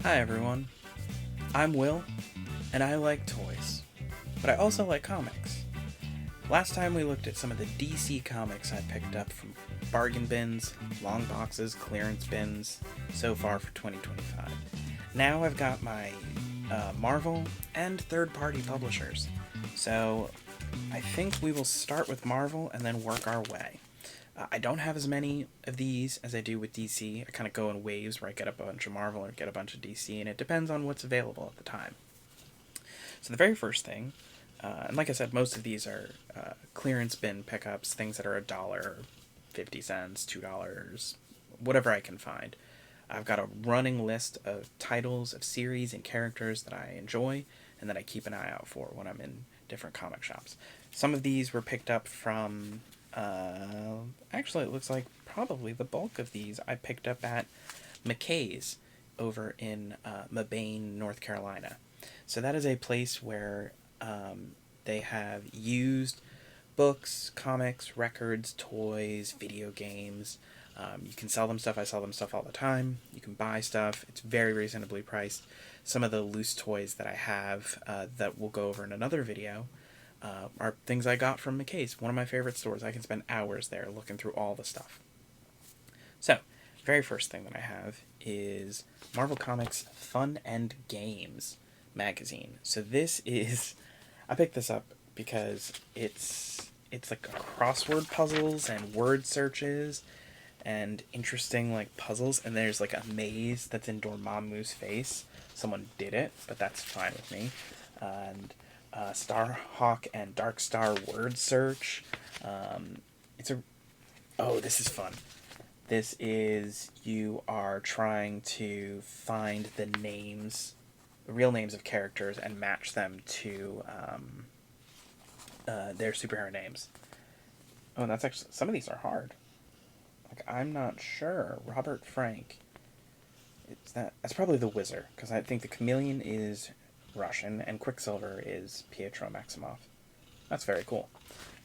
Hi everyone, I'm Will, and I like toys, but I also like comics. Last time we looked at some of the DC comics I picked up from bargain bins, long boxes, clearance bins, so far for 2025. Now I've got my Marvel and third-party publishers, so I think we will start with Marvel and then work our way. I don't have as many of these as I do with DC. I kind of go in waves where I get a bunch of Marvel or get a bunch of DC, and it depends on what's available at the time. So the very first thing, and like I said, most of these are clearance bin pickups, things that are $1, 50 cents, $2, whatever I can find. I've got a running list of titles of series and characters that I enjoy and that I keep an eye out for when I'm in different comic shops. Some of these were picked up from actually, it looks like probably the bulk of these I picked up at McKay's over in Mebane, North Carolina. So that is a place where they have used books, comics, records, toys, video games. You can sell them stuff. I sell them stuff all the time. You can buy stuff. It's very reasonably priced. Some of the loose toys that I have that we'll go over in another video are things I got from McKay's, one of my favorite stores. I can spend hours there looking through all the stuff. So, very first thing that I have is Marvel Comics Fun and Games magazine. So this is, I picked this up because it's like crossword puzzles and word searches and interesting like puzzles, and there's like a maze that's in Dormammu's face. Someone did it, but that's fine with me. And Starhawk and Darkstar word search. This is fun. This is, you are trying to find the real names of characters and match them to their superhero names. Oh, and that's actually, some of these are hard. Like, I'm not sure. Robert Frank. That's probably the Wizard, because I think the Chameleon is Russian, and Quicksilver is Pietro Maximoff. That's very cool.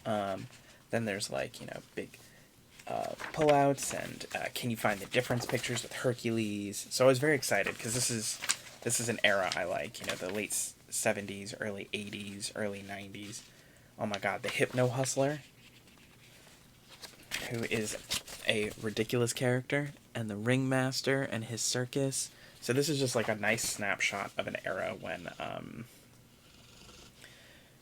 Then there's big pullouts and can you find the difference pictures with Hercules. So I was very excited because this is an era I like. The late 70s, early 80s, early 90s. Oh my God, the Hypno Hustler, who is a ridiculous character, and the Ringmaster and his circus. So this is just like a nice snapshot of an era when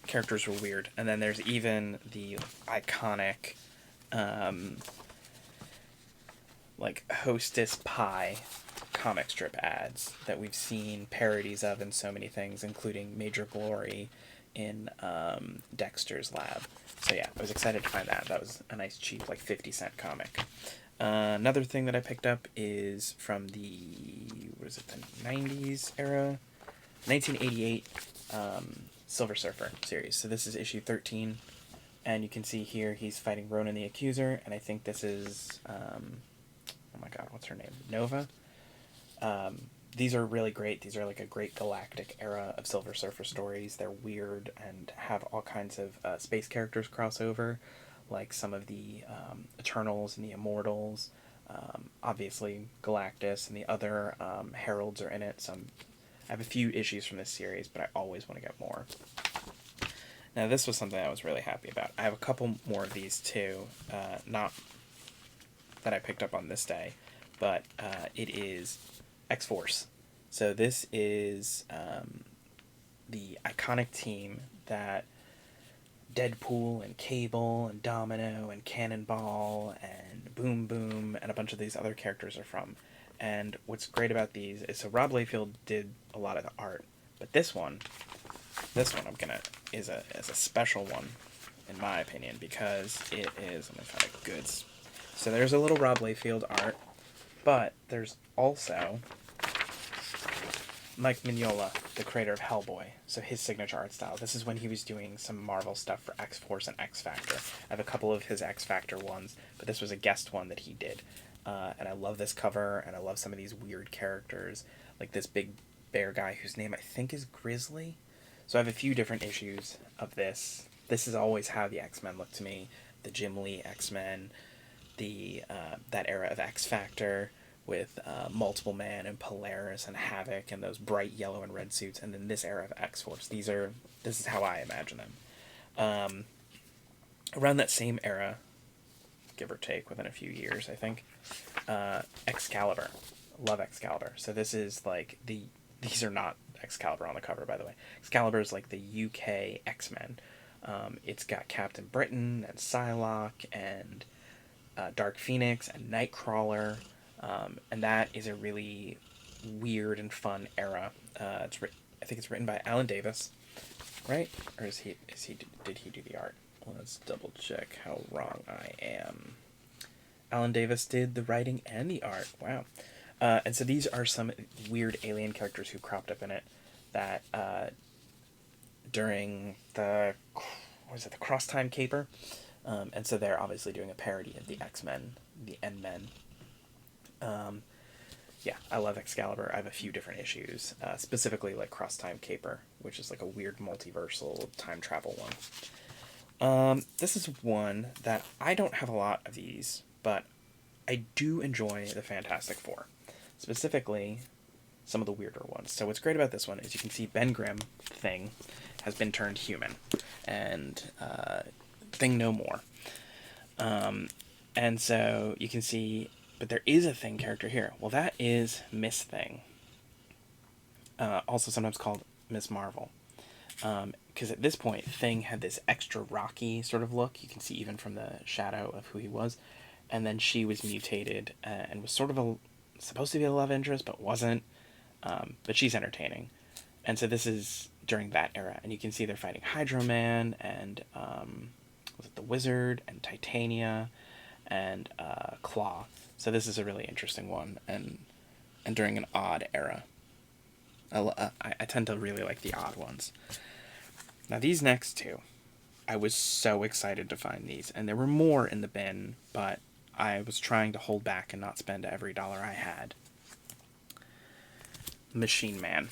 characters were weird. And then there's even the iconic Hostess Pie comic strip ads that we've seen parodies of in so many things, including Major Glory in Dexter's Lab. So yeah, I was excited to find that. That was a nice cheap 50-cent comic. Another thing that I picked up is from the 90s era? 1988 Silver Surfer series. So this is issue 13, and you can see here he's fighting Ronan the Accuser, and I think this is, oh my God, what's her name? Nova? These are really great. These are like a great galactic era of Silver Surfer stories. They're weird and have all kinds of space characters crossover, like some of the Eternals and the Immortals. Obviously, Galactus and the other Heralds are in it. I have a few issues from this series, but I always want to get more. Now, this was something I was really happy about. I have a couple more of these too, not that I picked up on this day, but it is X-Force. So this is the iconic team that Deadpool and Cable and Domino and Cannonball and Boom Boom and a bunch of these other characters are from. And what's great about these is, so Rob Liefeld did a lot of the art, but this one is a special one in my opinion, because it is, let me find it good. So there's a little Rob Liefeld art, but there's also Mike Mignola, the creator of Hellboy, so his signature art style. This is when he was doing some Marvel stuff for X-Force and X-Factor. I have a couple of his X-Factor ones, but this was a guest one that he did. And I love this cover, and I love some of these weird characters, like this big bear guy whose name I think is Grizzly. So I have a few different issues of this. This is always how the X-Men look to me. The Jim Lee X-Men, that era of X-Factor, with Multiple Man and Polaris and Havoc and those bright yellow and red suits, and then this era of X-Force. This is how I imagine them. Around that same era, give or take, within a few years, I think, Excalibur. Love Excalibur. So this is like these are not Excalibur on the cover, by the way. Excalibur is like the UK X-Men. It's got Captain Britain and Psylocke and Dark Phoenix and Nightcrawler, and that is a really weird and fun era. I think it's written by Alan Davis, right? Or did he do the art? Let's double check how wrong I am. Alan Davis did the writing and the art. Wow. And so these are some weird alien characters who cropped up in it that during the Cross Time Caper. And so they're obviously doing a parody of the X-Men, the N-Men. Yeah, I love Excalibur. I have a few different issues, specifically like Cross Time Caper, which is like a weird multiversal time travel one. This is one that I don't have a lot of these, but I do enjoy the Fantastic Four. Specifically, some of the weirder ones. So what's great about this one is you can see Ben Grimm, Thing, has been turned human. And Thing no more. And so you can see, but there is a Thing character here. Well, that is Miss Thing. Also sometimes called Miss Marvel. Because at this point, Thing had this extra rocky sort of look. You can see even from the shadow of who he was. And then she was mutated and was sort of supposed to be a love interest, but wasn't. But she's entertaining. And so this is during that era. And you can see they're fighting Hydro Man and was it the Wizard and Titania and Claw. So this is a really interesting one. And during an odd era. I tend to really like the odd ones. Now these next two, I was so excited to find these, and there were more in the bin, but I was trying to hold back and not spend every dollar I had. Machine Man.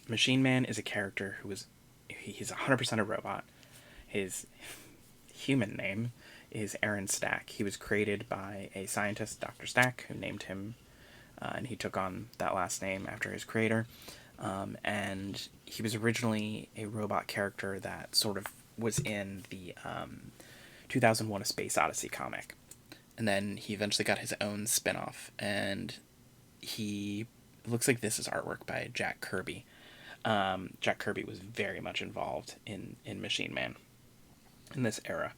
Machine Man is a character he's 100% a robot. His human name is Aaron Stack. He was created by a scientist, Dr. Stack, who named him, and he took on that last name after his creator. And he was originally a robot character that sort of was in the 2001: A Space Odyssey comic. And then he eventually got his own spin-off. And it looks like this is artwork by Jack Kirby. Jack Kirby was very much involved in Machine Man in this era,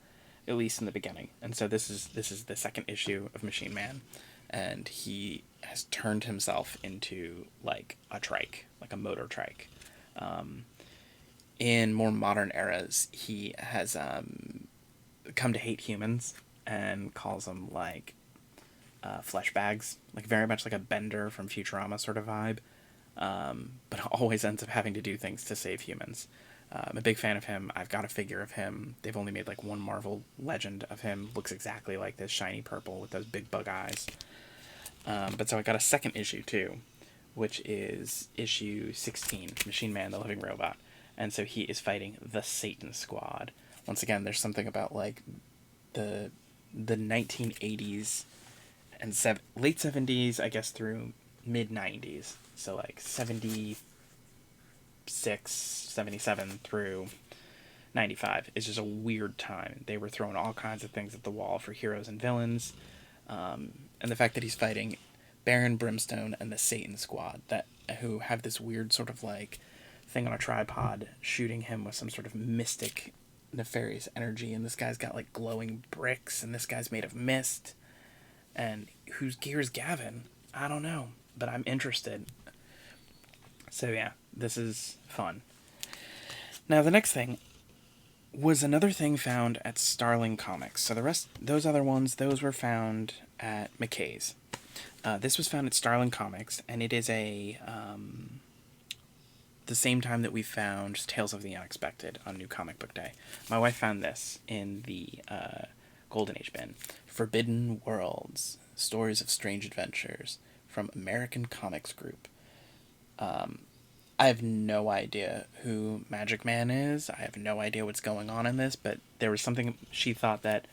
at least in the beginning. And so this is the second issue of Machine Man. And he has turned himself into like a trike, like a motor trike. In more modern eras, he has come to hate humans and calls them like flesh bags, like very much like a Bender from Futurama sort of vibe, but always ends up having to do things to save humans. I'm a big fan of him. I've got a figure of him. They've only made like one Marvel Legend of him. Looks exactly like this, shiny purple with those big bug eyes. But so I got a second issue too, which is issue 16, Machine Man, the Living Robot. And so he is fighting the Satan Squad. Once again, there's something about like the 1980s and late 70s, I guess, through mid 90s. So like 76, 77 through 95 is just a weird time. They were throwing all kinds of things at the wall for heroes and villains. And the fact that he's fighting Baron Brimstone and the Satan Squad, who have this weird sort of like thing on a tripod shooting him with some sort of mystic, nefarious energy, and this guy's got like glowing bricks, and this guy's made of mist. And whose gear is Gavin? I don't know, but I'm interested. So yeah, this is fun. Now the next thing was another thing found at Starling Comics. So those other ones, those were found at McKay's. This was found at Starling Comics, and it is the same time that we found Tales of the Unexpected on New Comic Book Day. My wife found this in the Golden Age bin. Forbidden Worlds, Stories of Strange Adventures from American Comics Group. I have no idea who Magic Man is. I have no idea what's going on in this, but there was something she thought that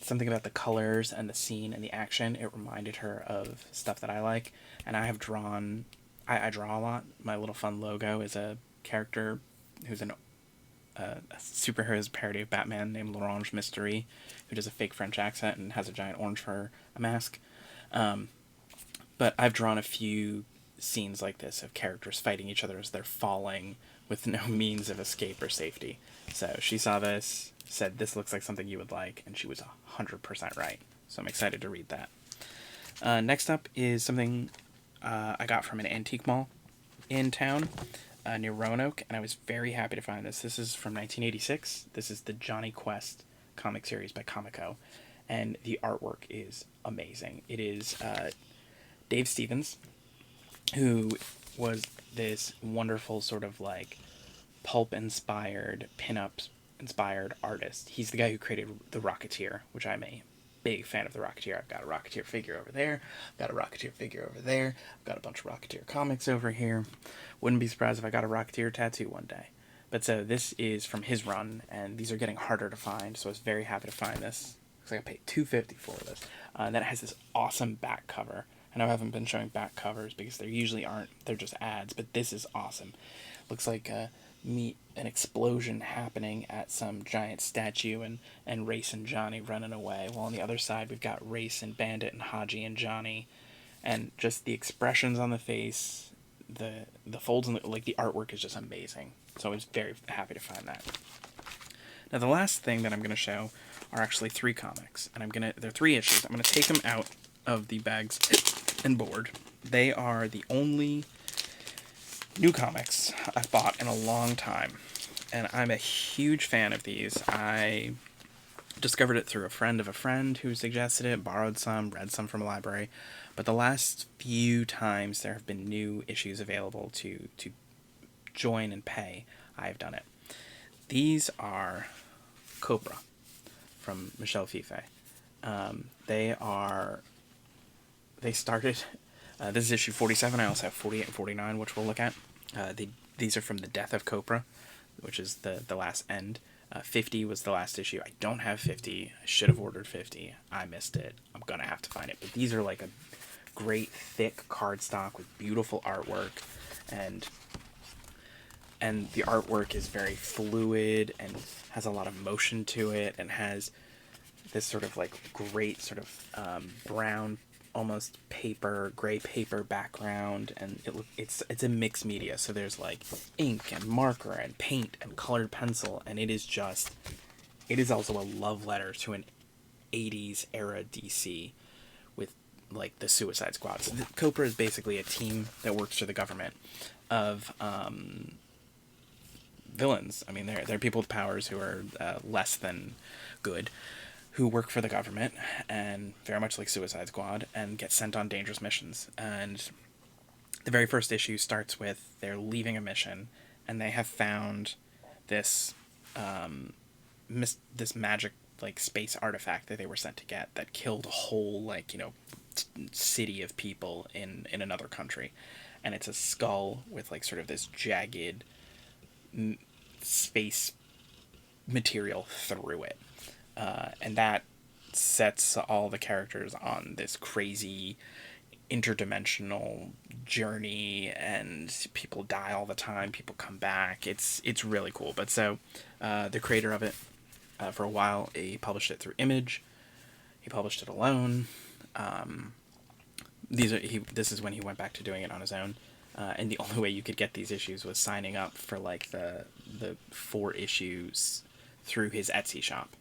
something about the colors and the scene and the action. It reminded her of stuff that I like, and I have drawn. I draw a lot. My little fun logo is a character who's a superhero's parody of Batman named L'Orange Mystery, who does a fake French accent and has a giant orange for a mask. But I've drawn a few scenes like this of characters fighting each other as they're falling with no means of escape or safety. So she saw this, said this looks like something you would like, and she was 100% right. So I'm excited to read that. Next up is something I got from an antique mall in town near Roanoke, and I was very happy to find this. This is from 1986. This is the Johnny Quest comic series by Comico, and the artwork is amazing. It is Dave Stevens, who was this wonderful sort of like pulp-inspired, pin-up-inspired artist. He's the guy who created The Rocketeer, which I'm a big fan of The Rocketeer. I've got a Rocketeer figure over there. I've got a Rocketeer figure over there. I've got a bunch of Rocketeer comics over here. Wouldn't be surprised if I got a Rocketeer tattoo one day. But so this is from his run, and these are getting harder to find, so I was very happy to find this. Looks like I paid $2.50 for this. And then it has this awesome back cover. I know I haven't been showing back covers because they usually aren't. They're just ads, but this is awesome. Looks like meet an explosion happening at some giant statue, and Race and Johnny running away. While on the other side, we've got Race and Bandit and Haji and Johnny. And just the expressions on the face, the folds, and the artwork is just amazing. So I was very happy to find that. Now the last thing that I'm going to show are actually 3 comics. And they're 3 issues. I'm going to take them out of the bags and board. They are the only new comics I've bought in a long time, and I'm a huge fan of these. I discovered it through a friend of a friend who suggested it, borrowed some, read some from a library, but the last few times there have been new issues available to join and pay, I've done it. These are Cobra from Michel Fife. They started, this is issue 47, I also have 48 and 49, which we'll look at. These are from The Death of Cobra, which is the last end. 50 was the last issue. I don't have 50. I should have ordered 50. I missed it. I'm going to have to find it. But these are like a great, thick cardstock with beautiful artwork. And the artwork is very fluid and has a lot of motion to it and has this sort of like great sort of brown, almost gray paper background, and it's a mixed media, so there's like ink and marker and paint and colored pencil, and it is also a love letter to an 80s era DC with like the Suicide Squad. So Cobra is basically a team that works for the government of villains. I mean, they're people with powers who are less than good, who work for the government, and very much like Suicide Squad, and get sent on dangerous missions. And the very first issue starts with they're leaving a mission, and they have found this this magic like space artifact that they were sent to get that killed a whole city of people in another country, and it's a skull with like sort of this jagged space material through it. And that sets all the characters on this crazy interdimensional journey, and people die all the time, people come back. It's really cool. But so the creator of it, for a while, he published it through Image. He published it alone. This is when he went back to doing it on his own. And the only way you could get these issues was signing up for like the 4 issues through his Etsy shop.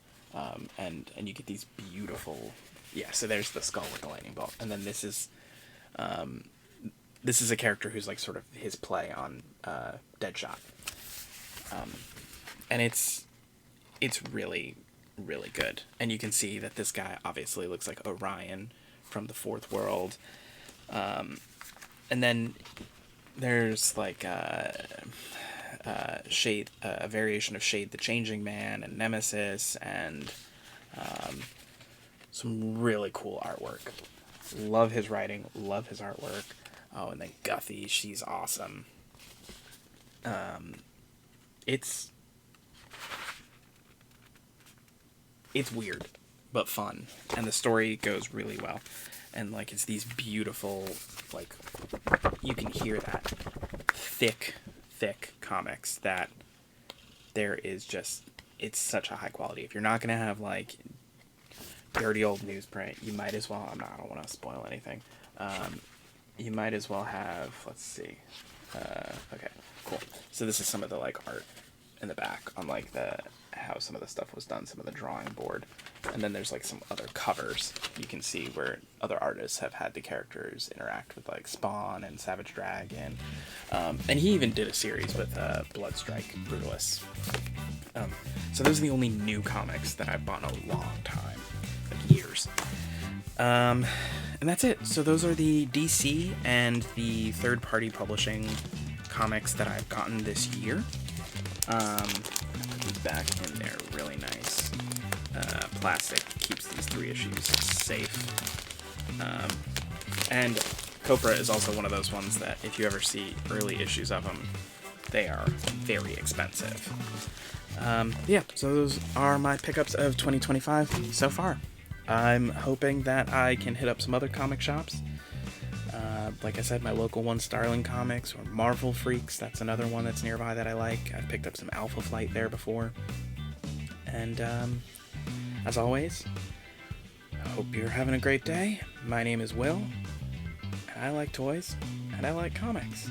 And you get these beautiful, so there's the skull with the lightning bolt, and then this is a character who's like sort of his play on Deadshot, and it's really, really good. And you can see that this guy obviously looks like Orion from the Fourth World, and then there's like Shade, a variation of Shade the Changing Man and Nemesis, and some really cool artwork. Love his writing, love his artwork. Oh, and then Guffy, she's awesome. It's weird. but fun, and the story goes really well. And like it's these beautiful, like you can hear that thick comics that there is just, it's such a high quality. If you're not gonna have like dirty old newsprint, you might as well, I don't want to spoil anything. You might as well have, let's see. Okay, cool. So this is some of the like art in the back on like how some of the stuff was done, some of the drawing board, and then there's like some other covers you can see where other artists have had the characters interact with like Spawn and Savage Dragon, and he even did a series with Bloodstrike Brutalist. So those are the only new comics that I've bought in a long time, like years. And that's it. So those are the DC and the third-party publishing comics that I've gotten this year. Back in there, really nice. Plastic keeps these 3 issues safe. And Copra is also one of those ones that if you ever see early issues of them, they are very expensive. Yeah, so those are my pickups of 2025 so far. I'm hoping that I can hit up some other comic shops. Like I said, my local one, Starling Comics, or Marvel Freaks, that's another one that's nearby that I like. I've picked up some Alpha Flight there before. And as always, I hope you're having a great day. My name is Will, and I like toys, and I like comics.